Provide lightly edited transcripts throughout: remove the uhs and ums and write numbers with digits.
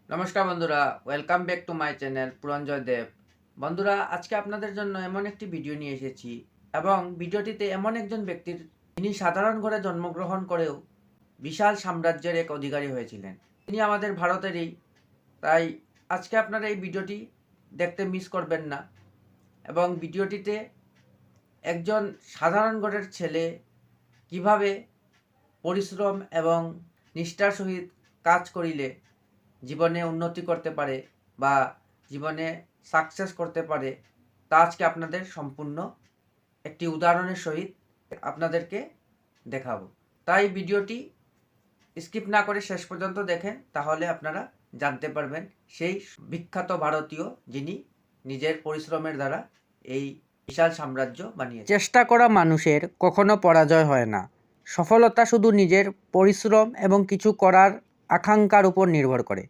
নমস্কার বন্ধুরা, welcome back to my channel Puranjoy Deb. বন্ধুরা, আজকে আপনাদের জন্য এমন একটি ভিডিও নিয়ে এসেছি এবং ভিডিওটিতে এমন একজন ব্যক্তির যিনি সাধারণ ঘরে জন্মগ্রহণ করেও বিশাল সাম্রাজ্যের এক অধিকারী হয়েছিলেন। তিনি আমাদের ভারতেরই, তাই আজকে আপনারা এই ভিডিওটি দেখতে মিস করবেন না। এবং ভিডিওটিতে একজন সাধারণ ঘরের ছেলে কিভাবে পরিশ্রম এবং নিষ্ঠার সহিত কাজ করিলে জীবনে উন্নতি করতে পারে বা জীবনে সাকসেস করতে পারে, তা আজকে আপনাদের সম্পূর্ণ একটি উদাহরণের সহিত আপনাদেরকে দেখাবো। তাই ভিডিওটি স্কিপ না করে শেষ পর্যন্ত দেখেন, তাহলে আপনারা জানতে পারবেন সেই বিখ্যাত ভারতীয় যিনি নিজের পরিশ্রমের দ্বারা এই বিশাল সাম্রাজ্য বানিয়েছেন। চেষ্টা করা মানুষের কখনো পরাজয় হয় না। সফলতা শুধু নিজের পরিশ্রম এবং কিছু করার আকাঙ্ক্ষার উপর নির্ভর করে।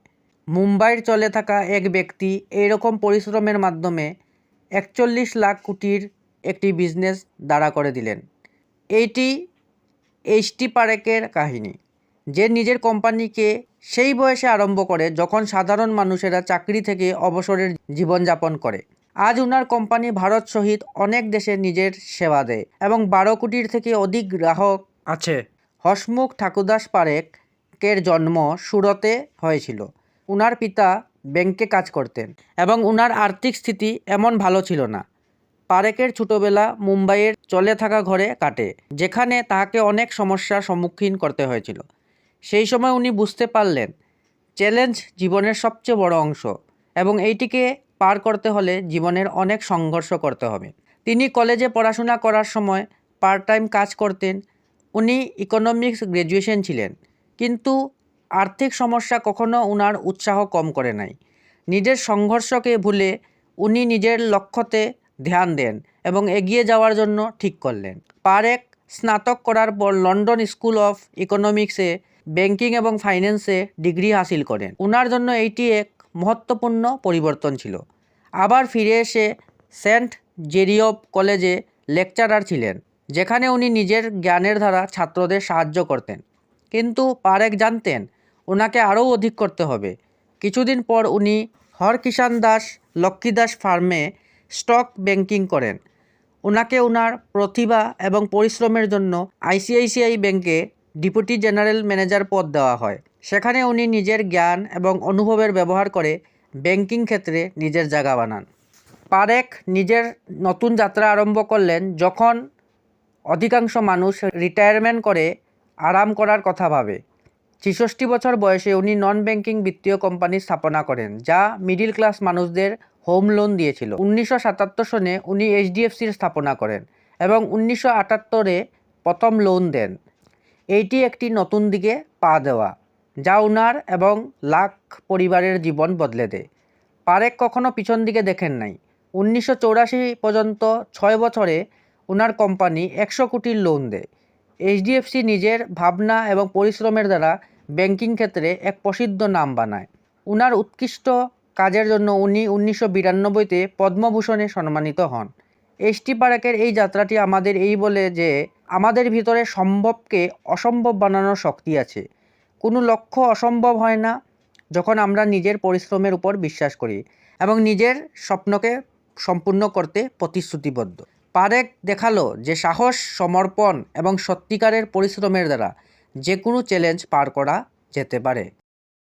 মুম্বাইয়ের চলে থাকা এক ব্যক্তি এইরকম পরিশ্রমের মাধ্যমে ৪১ লাখ কোটির একটি বিজনেস দাঁড়া করে দিলেন। এইটি এইচটি পারেকের কাহিনী, যে নিজের কোম্পানিকে সেই বয়সে আরম্ভ করে যখন সাধারণ মানুষেরা চাকরি থেকে অবসরের জীবনযাপন করে। আজ ওনার কোম্পানি ভারত সহিত অনেক দেশে নিজের সেবা দেয় এবং ১২ কোটির থেকে অধিক গ্রাহক আছে। হসমুখ ঠাকুরদাস পারেকের জন্ম সুরতে হয়েছিল। উনার পিতা ব্যাংকে কাজ করতেন এবং উনার আর্থিক স্থিতি এমন ভালো ছিল না। পারেকের ছোটবেলা মুম্বাইয়ের চলে থাকা ঘরে কাটে, যেখানে তাকে অনেক সমস্যার সম্মুখীন করতে হয়েছিল। সেই সময় উনি বুঝতে পারলেন চ্যালেঞ্জ জীবনের সবচেয়ে বড় অংশ এবং এইটিকে পার করতে হলে জীবনের অনেক সংঘর্ষ করতে হবে। তিনি কলেজে পড়াশোনা করার সময় পার্ট টাইম কাজ করতেন। উনি ইকোনমিক্স গ্র্যাজুয়েশন ছিলেন, কিন্তু আর্থিক সমস্যা কখনো উনার উৎসাহ কম করে নাই। নিজের সংঘর্ষকে ভুলে উনি নিজের লক্ষ্যতে ধ্যান দেন এবং এগিয়ে যাওয়ার জন্য ঠিক করলেন। পারেক স্নাতক করার পর লন্ডন স্কুল অফ ইকোনমিক্সে ব্যাংকিং এবং ফাইন্যান্সে ডিগ্রি হাসিল করেন। উনার জন্য এইটি এক মহত্বপূর্ণ পরিবর্তন ছিল। আবার ফিরে এসে সেন্ট জেরিয়ব কলেজে লেকচারার ছিলেন, যেখানে উনি নিজের জ্ঞানের দ্বারা ছাত্রদের সাহায্য করতেন। কিন্তু পারেক জানতেন ওনাকে আরও অধিক করতে হবে। কিছুদিন পর উনি হরকিষাণ দাস লক্ষ্মীদাস ফার্মে স্টক ব্যাংকিং করেন। ওনাকে ওনার প্রতিভা এবং পরিশ্রমের জন্য আইসিআইসিআই ব্যাংকে ডেপুটি জেনারেল ম্যানেজার পদ দেওয়া হয়। সেখানে উনি নিজের জ্ঞান এবং অনুভবের ব্যবহার করে ব্যাংকিং ক্ষেত্রে নিজের জায়গা বানান। পারেক নিজের নতুন যাত্রা আরম্ভ করলেন যখন অধিকাংশ মানুষ রিটায়ারমেন্ট করে আরাম করার কথা ভাবে। ৬৬ বছর বয়সে উনি নন ব্যাংকিং বিত্তীয় কোম্পানি স্থাপনা করেন, যা মিডিল ক্লাস মানুষদের হোম লোন দিয়েছিল। ১৯৭৭ সনে উনি এইচডিএফসির স্থাপনা করেন এবং ১৯৭৮-এ প্রথম লোন দেন। এইটি একটি নতুন দিকে পা দেওয়া, যা উনার এবং লাখ পরিবারের জীবন বদলে দেয়। পারেক কখনো পিছন দিকে দেখেন নাই। ১৯৮৪ পর্যন্ত ৬ বছরে উনার কোম্পানি ১০০ কোটির লোন দেয়। এইচডিএফসি নিজের ভাবনা এবং পরিশ্রমের দ্বারা ব্যাংকিং ক্ষেত্রে এক প্রসিদ্ধ নাম বানায়। উনার উৎকৃষ্ট কাজের জন্য উনি ১৯৯২-তে পদ্মভূষণে সম্মানিত হন। এইচটি পারেকের এই যাত্রাটি আমাদের এই বলে যে আমাদের ভিতরে সম্ভবকে অসম্ভব বানানোর শক্তি আছে। কোনো লক্ষ্য অসম্ভব হয় না যখন আমরা নিজের পরিশ্রমের উপর বিশ্বাস করি এবং নিজের স্বপ্নকে সম্পূর্ণ করতে প্রতিশ্রুতিবদ্ধ। পারেক দেখালো যে সাহস, সমর্পণ এবং সত্যিকারের পরিশ্রমের দ্বারা যে কোনো চ্যালেঞ্জ পার করা যেতে পারে।